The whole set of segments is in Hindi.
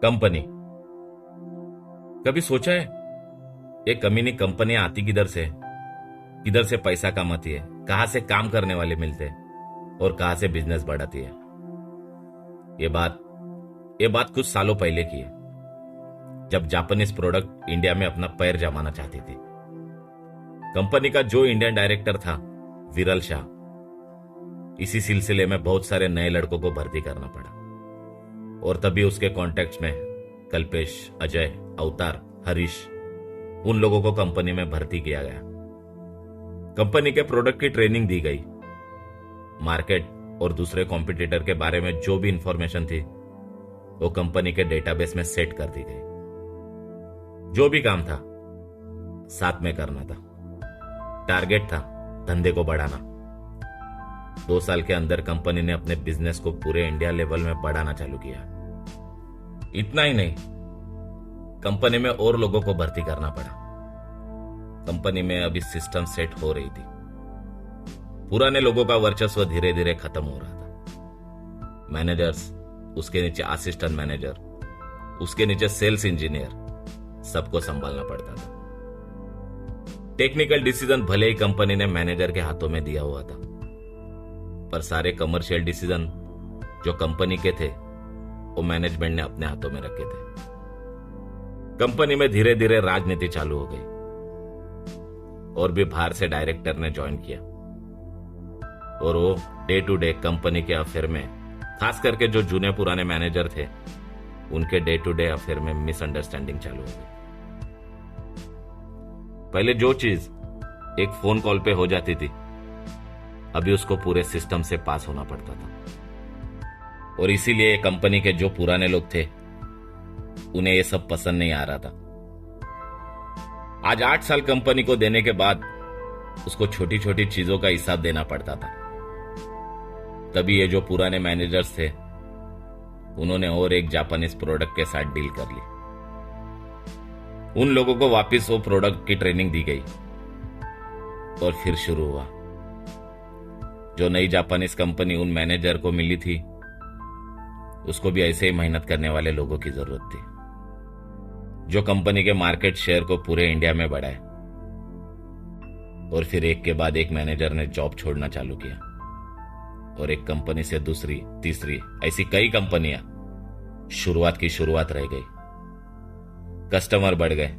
कंपनी। कभी सोचा है ये कमीनी कंपनियां आती किधर से पैसा कमाती है, कहां से काम करने वाले मिलते हैं और कहां से बिजनेस बढ़ाती है। ये बात कुछ सालों पहले की है, जब जापानीज प्रोडक्ट इंडिया में अपना पैर जमाना चाहती थी। कंपनी का जो इंडियन डायरेक्टर था, विरल शाह, इसी सिलसिले में बहुत सारे नए लड़कों को भर्ती करना पड़ा और तभी उसके कॉन्टेक्ट में कल्पेश, अजय, अवतार, हरीश, उन लोगों को कंपनी में भर्ती किया गया। कंपनी के प्रोडक्ट की ट्रेनिंग दी गई। मार्केट और दूसरे कॉम्पिटिटर के बारे में जो भी इंफॉर्मेशन थी वो कंपनी के डेटाबेस में सेट कर दी गई। जो भी काम था साथ में करना था। टारगेट था धंधे को बढ़ाना। 2 साल के अंदर कंपनी ने अपने बिजनेस को पूरे इंडिया लेवल में बढ़ाना चालू किया। इतना ही नहीं, कंपनी में और लोगों को भर्ती करना पड़ा। कंपनी में अभी सिस्टम सेट हो रही थी। पुराने लोगों का वर्चस्व धीरे धीरे खत्म हो रहा था। मैनेजर्स, उसके नीचे असिस्टेंट मैनेजर, उसके नीचे सेल्स इंजीनियर, सबको संभालना पड़ता था। टेक्निकल डिसीजन भले ही कंपनी ने मैनेजर के हाथों में दिया हुआ था, पर सारे कमर्शियल डिसीजन जो कंपनी के थे वो मैनेजमेंट ने अपने हाथों में रखे थे। कंपनी में धीरे धीरे राजनीति चालू हो गई और भी बाहर से डायरेक्टर ने ज्वाइन किया और वो डे टू डे कंपनी के अफेयर में, खास करके जो जूने पुराने मैनेजर थे, उनके डे टू डे अफेयर में मिसअंडरस्टैंडिंग चालू हो गई। पहले जो चीज एक फोन कॉल पे हो जाती थी, अभी उसको पूरे सिस्टम से पास होना पड़ता था। और इसीलिए कंपनी के जो पुराने लोग थे उन्हें यह सब पसंद नहीं आ रहा था। आज 8 साल कंपनी को देने के बाद उसको छोटी छोटी चीजों का हिसाब देना पड़ता था। तभी ये जो पुराने मैनेजर्स थे उन्होंने और एक जापानीज प्रोडक्ट के साथ डील कर ली। उन लोगों को वापस वो प्रोडक्ट की ट्रेनिंग दी गई और फिर शुरू हुआ। जो नई जापानीज कंपनी उन मैनेजर को मिली थी, उसको भी ऐसे ही मेहनत करने वाले लोगों की जरूरत थी, जो कंपनी के मार्केट शेयर को पूरे इंडिया में बढ़ाए। और फिर एक के बाद एक मैनेजर ने जॉब छोड़ना चालू किया और एक कंपनी से दूसरी, तीसरी, ऐसी कई कंपनियां शुरुआत की शुरुआत रह गई। कस्टमर बढ़ गए।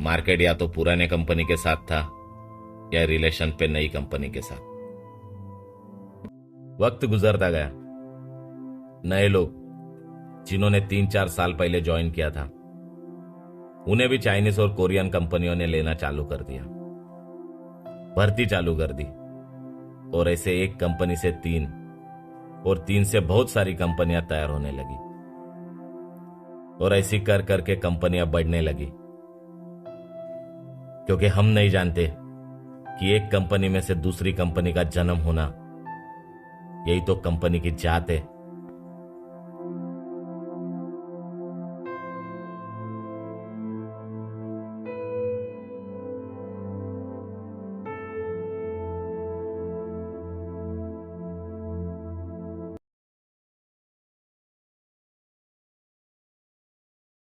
मार्केट या तो पुराने कंपनी के साथ था या रिलेशन पे नई कंपनी के साथ। वक्त गुजरता गया। नए लोग जिन्होंने 3-4 साल पहले ज्वाइन किया था, उन्हें भी चाइनीज और कोरियन कंपनियों ने लेना चालू कर दिया, भर्ती चालू कर दी। और ऐसे एक कंपनी से 3 और 3 से बहुत सारी कंपनियां तैयार होने लगी और ऐसी कर करके कंपनियां बढ़ने लगी। क्योंकि हम नहीं जानते कि एक कंपनी में से दूसरी कंपनी का जन्म होना, यही तो कंपनी की जात है।